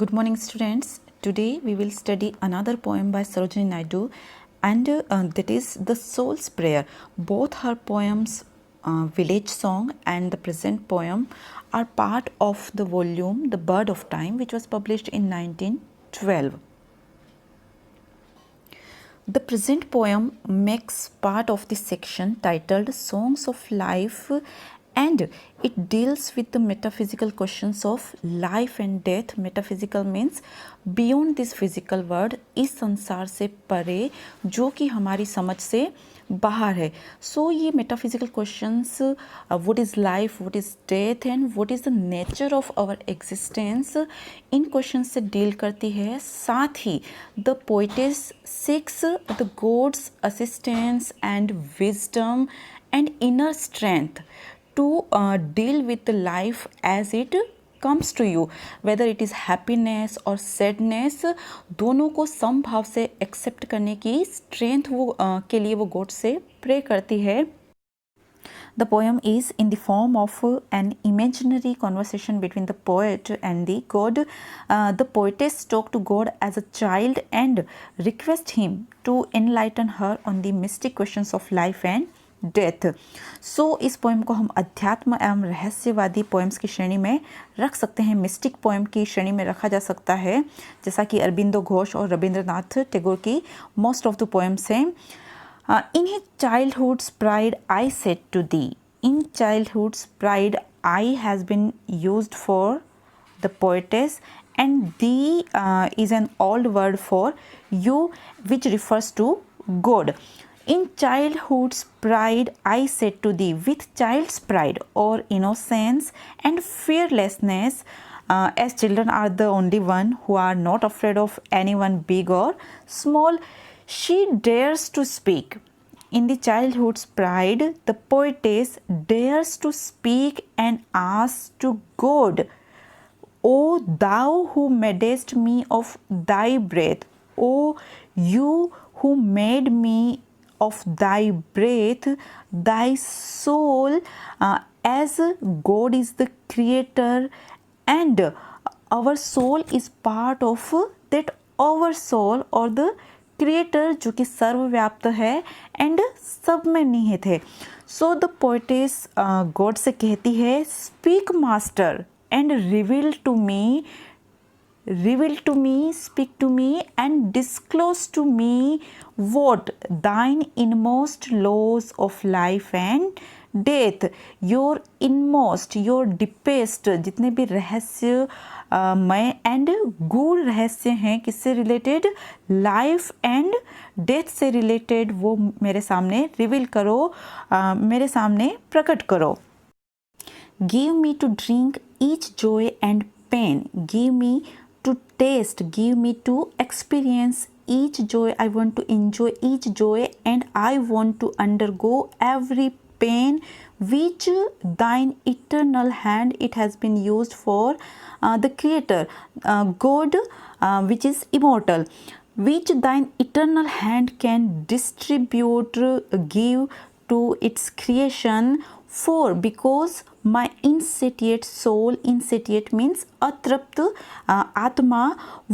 Good morning, students. Today we will study another poem by Sarojini Naidu, and that is The Soul's Prayer. Both her poems, Village Song and the present poem, are part of the volume The Bird of Time, which was published in 1912. The present poem makes part of the section titled Songs of Life, and it deals with the metaphysical questions of life and death. Metaphysical means beyond this physical world, इस संसार से परे जो कि हमारी समझ से बाहर है. सो ये metaphysical questions, what is life, what is death and what is the nature of our existence, इन क्वेश्चन से डील करती है. साथ ही the poetess seeks the god's assistance and wisdom and inner strength to deal with the life as it comes to you, whether it is happiness or sadness, दोनों को समभाव से एक्सेप्ट करने की स्ट्रेंथ वो के लिए वो गॉड से प्रे करती है. The poem is in the form of an imaginary conversation between the poet and the god. The poetess talks to God as a child and requests him to enlighten her on the mystic questions of life and death. So इस poem को हम अध्यात्म एवं रहस्यवादी poems की श्रेणी में रख सकते हैं, मिस्टिक पोएम की श्रेणी में रखा जा सकता है, जैसा कि अरबिंदो घोष और रविंद्रनाथ टैगोर की मोस्ट ऑफ द पोएम्स हैं. In his childhood's pride I said to thee. In childhood's pride I has been used for the poetess and the is an old word for you which refers to God. In childhood's pride I said to thee, with child's pride or innocence and fearlessness, as children are the only one who are not afraid of anyone big or small, she dares to speak. In the childhood's pride, the poetess dares to speak and ask to God, O thou who madest me of thy breath, O you who made me of thy breath, thy soul, as God is the creator and our soul is part of that our soul or the creator जो कि सर्वव्याप्त है and सब में निहित है. So the poetess God से कहती है, speak master and reveal to me, speak to me and disclose to me what thine inmost laws of life and death, your inmost, your deepest, जितने भी रहस्य मय एंड गूढ़ रहस्य हैं किससे रिलेटेड, लाइफ एंड डेथ से रिलेटेड, वो मेरे सामने रिवील करो, मेरे सामने प्रकट करो. Give me to drink each joy and pain. Give me to taste. Give me to experience each joy. I want to enjoy each joy and I want to undergo every pain which thine eternal hand it has been used for the creator, God, which is immortal, which thine eternal hand can distribute, give to its creation. For because my insatiate soul, insatiate means अतृप्त आत्मा,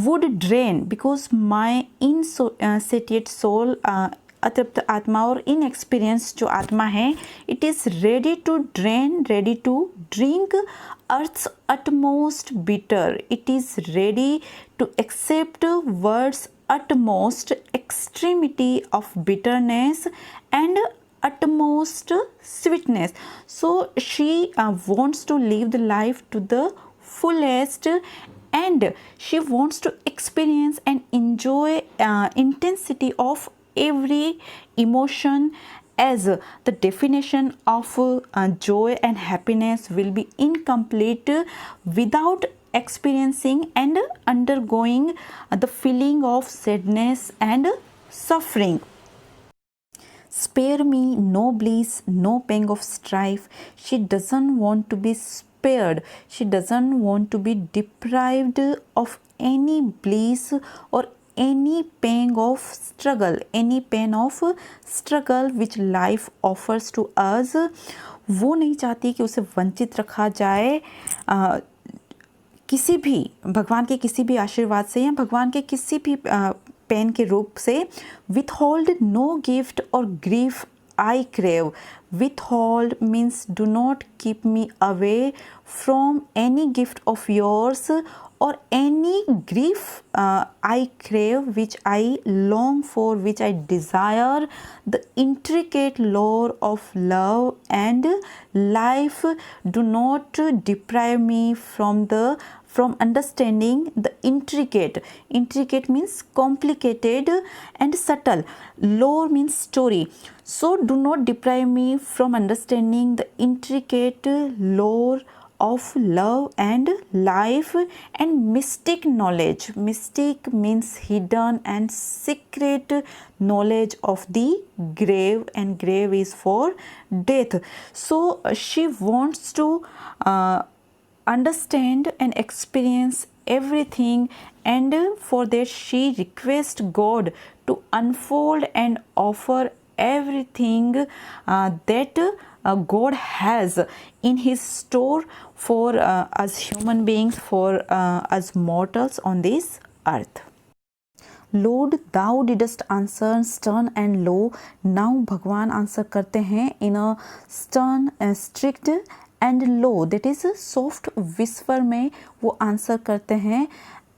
would drain, because my insatiate soul, अतृप्त आत्मा और inexperienced जो आत्मा है, it is ready to drain, ready to drink earth's utmost bitter. It is ready to accept world's utmost extremity of bitterness and utmost sweetness. So she wants to live the life to the fullest and she wants to experience and enjoy intensity of every emotion, as the definition of joy and happiness will be incomplete without experiencing and undergoing the feeling of sadness and suffering. Spare me no bliss, no pang of strife. She doesn't want to be spared. She doesn't want to be deprived of any bliss or any pang of struggle, any pain of struggle which life offers to us. वो नहीं चाहती कि उसे वंचित रखा जाए किसी भी भगवान के किसी भी आशीर्वाद से या भगवान के किसी भी पेन के रूप से, withhold no gift or grief I crave. Withhold means do not keep me away from any gift of yours or any grief I crave, which I long for, which I desire. The intricate lore of love and life, do not deprive me from understanding the intricate means complicated and subtle, lore means story. So do not deprive me from understanding the intricate lore of love and life and mystic knowledge. Mystic means hidden and secret knowledge of the grave, and grave is for death. So she wants to understand and experience everything, and for that she requests God to unfold and offer everything that God has in his store for us human beings, for us mortals on this earth. Lord, thou didst answer stern and low. Now भगवान answer करते हैं in a stern, strict and low, that is soft whisper में वो answer करते हैं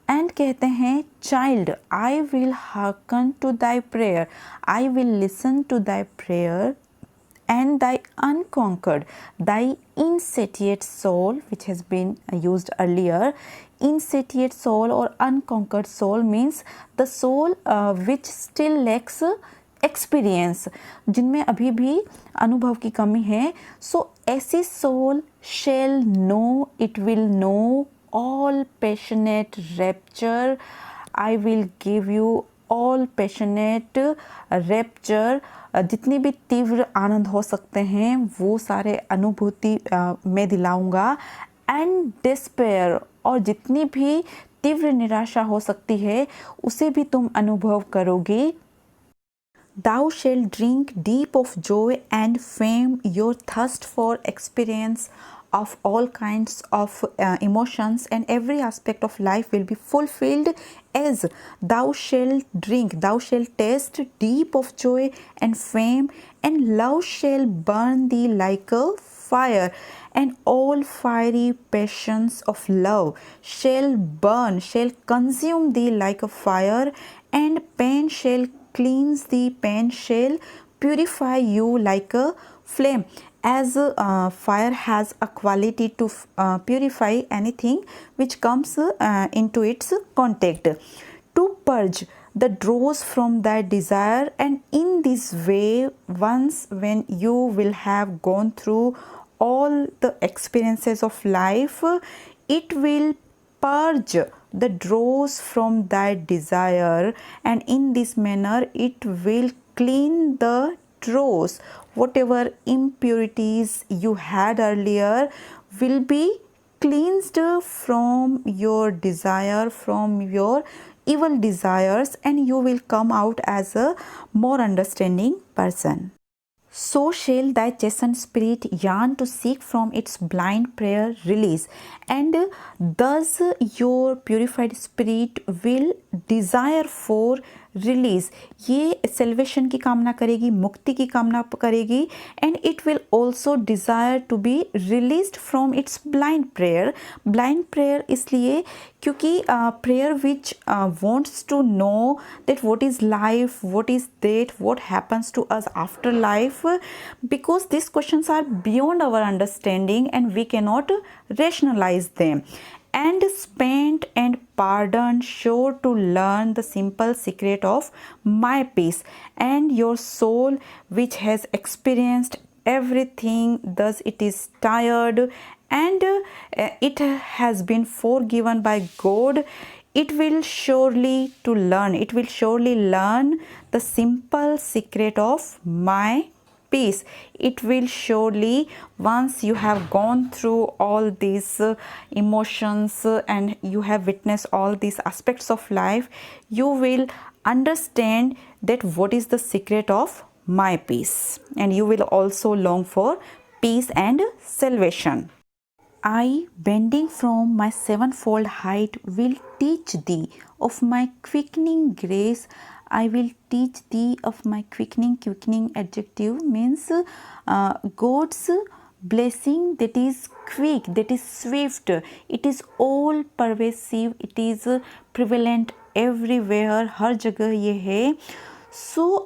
and कहते हैं, child, I will hearken to thy prayer, I will listen to thy prayer, and thy unconquered, thy insatiate soul, which has been used earlier. Insatiate soul or unconquered soul means the soul which still lacks experience, जिनमें अभी भी अनुभव की कमी है. So ऐसी soul shall know, it will know all passionate rapture. I will give you all passionate rapture. जितने भी तीव्र आनंद हो सकते हैं वो सारे अनुभूति मैं दिलाऊंगा. एंड डिस्पेयर, और जितनी भी तीव्र निराशा हो सकती है उसे भी तुम अनुभव करोगे. Thou shalt drink deep of joy and fame. Your thirst for experience of all kinds of emotions and every aspect of life will be fulfilled as thou shalt drink, thou shalt taste deep of joy and fame, and love shall burn thee like a fire, and all fiery passions of love shall burn, shall consume thee like a fire, and pain shall cleanse thee, pain shall purify you like a flame. As fire has a quality to purify anything which comes into its contact. To purge the dross from thy desire, and in this way, once when you will have gone through all the experiences of life, it will purge the dross from thy desire, and in this manner it will clean the dross. Whatever impurities you had earlier will be cleansed from your desire, from your evil desires, and you will come out as a more understanding person. So shall thy chastened spirit yearn to seek from its blind prayer release, and thus your purified spirit will desire for release. ये salvation की कामना करेगी, मुक्ति की कामना करेगी, and it will also desire to be released from its blind prayer. Blind prayer इसलिए क्योंकि prayer which wants to know that what is life, what is death, what happens to us after life, because this questions are beyond our understanding and we can not rationalize them. And spent and pardoned, sure to learn the simple secret of my peace. And your soul which has experienced everything, thus it is tired, and it has been forgiven by God, it will surely to learn, it will surely learn the simple secret of my peace. It will surely, once you have gone through all these emotions and you have witnessed all these aspects of life, you will understand that what is the secret of my peace, and you will also long for peace and salvation. I, bending from my sevenfold height, will teach thee of my quickening grace. I will teach thee of my quickening. Quickening adjective means God's blessing that is quick, that is swift, it is all pervasive, it is prevalent everywhere, हर जगह ये है. So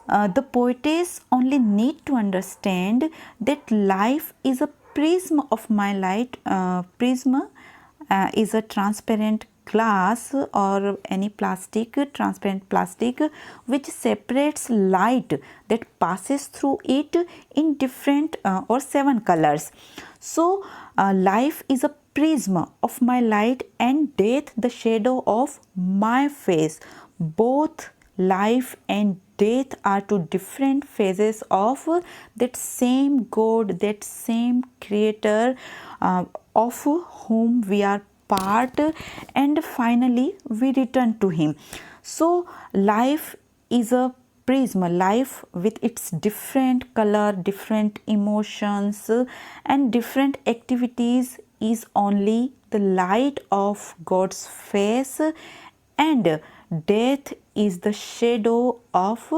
the poetess only need to understand that life is a prism of my light. Prism is a transparent glass or any plastic, transparent plastic, which separates light that passes through it in different or 7 colors. So life is a prism of my light and death the shadow of my face. Both life and death are two different phases of that same God, that same creator of whom we are part, and finally we return to him. So life is a prism, life with its different color, different emotions and different activities is only the light of God's face, and death is the shadow of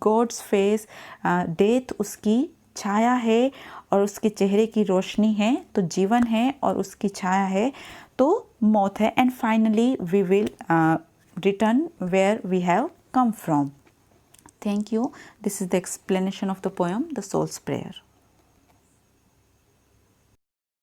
God's face. death उसकी छाया है और उसके चेहरे की रोशनी है, तो जीवन है, और उसकी छाया है तो मौत है. And finally we will return where we have come from. Thank you. This is the explanation of the poem, The Soul's Prayer.